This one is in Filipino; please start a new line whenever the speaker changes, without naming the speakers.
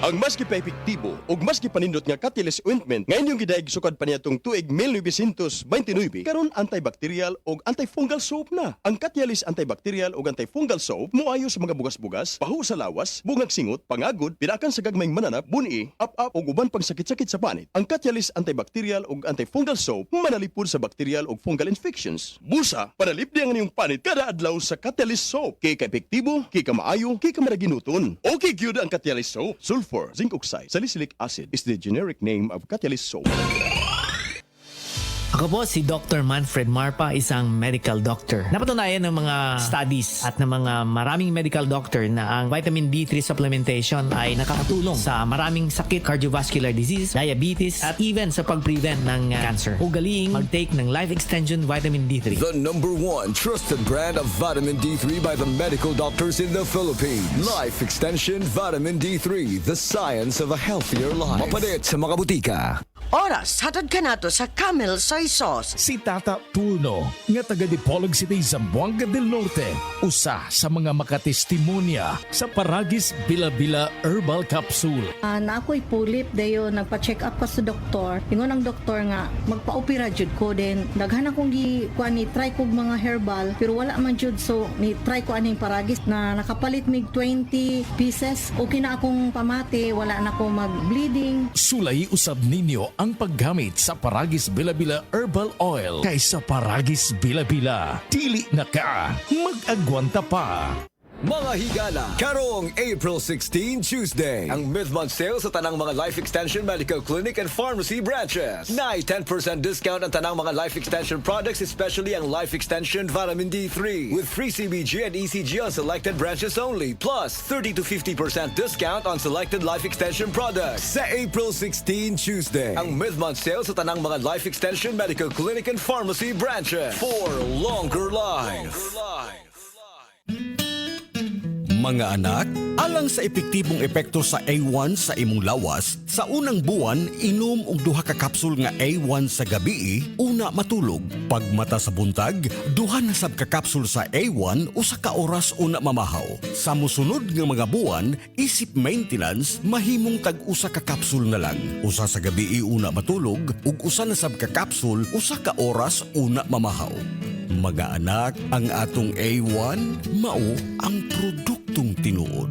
Ang mas gipaepektibo ug mas gipanindot nga Catalyst ointment nga inyong gidaig sukad pa niya tong tuig 1929 karon antibacterial ug antifungal soap na. Ang Catalyst antibacterial ug antifungal soap moayo sa mga bugas-bugas, pahu sa lawas, bungag singot, pangagod, pinakan sa gagmayng mananap, buni, up-up ug uban pang sakit-sakit sa panit. Ang Catalyst antibacterial ug antifungal soap manalipod sa bacterial ug fungal infections. Busa, panalipdi ang inyong panit kada adlaw sa Catalyst soap. Kay ka-epektibo, kay ka maayo, kay ka maraginuton. Okay gyud ang Catalyst soap. Sulfur, zinc oxide, salicylic acid is the generic name of Catalyst soap.
Ako po si Dr. Manfred Marpa, isang medical doctor. Napatunayan ng mga studies at ng mga maraming medical doctor na ang vitamin D3 supplementation ay nakakatulong sa maraming sakit, cardiovascular disease, diabetes, at even sa pag-prevent ng cancer. Ugaliing mag-take ng Life Extension Vitamin D3.
The #1 trusted brand of vitamin D3 by the medical doctors in the Philippines. Life Extension Vitamin D3, the science of a healthier life. Mapalit sa mga butika.
Oras, hatod ka nato sa Camel Soy Sauce.
Si Tata Turno, nga taga Dipolog City, Zamboanga del Norte, usa sa mga makatestimonya sa Paragis Bila-Bila Herbal Capsule.
Na ako'y pulip dayo nagpa-check up ko sa doktor. Ingon ang doktor nga magpa-opera jud ko din. Daghan akong kuan ni try kog mga herbal pero wala man jud, so ni try ko aning Paragis na nakapalit mig 20 pieces. Okay na akong pamati, wala na ako mag-bleeding.
Sulay usab ninyo ang paggamit sa Paragis Bila-Bila Herbal Oil kaysa Paragis Bila-Bila. Dili na ka, mag-agwanta pa.
Mga higala, karong April 16, Tuesday, ang mid-month sale sa tanang mga Life Extension Medical Clinic and Pharmacy branches. Nai 10% discount ang tanang mga Life Extension products, especially ang Life Extension Vitamin D3, with free CBG and ECG on selected branches only, plus 30 to 50% discount on selected Life Extension products. Sa April 16, Tuesday, ang mid-month sale sa tanang mga Life Extension Medical Clinic and Pharmacy branches for longer life.
Mga anak, alang sa epektibong epekto sa A1 sa imong lawas, sa unang buwan, inom og duha ka kapsul nga A1 sa gabi, una matulog. Pag mata sa buntag, duha na sab ka kapsul sa A1 usa ka oras una mamahaw. Sa mosunod nga mga buwan, isip maintenance, mahimong tag usa ka kapsul na lang. Usa sa gabi una matulog ug usa na sab ka kapsul usa ka oras una mamahaw. Mga anak, ang atong A1 mao ang produktong tinuod.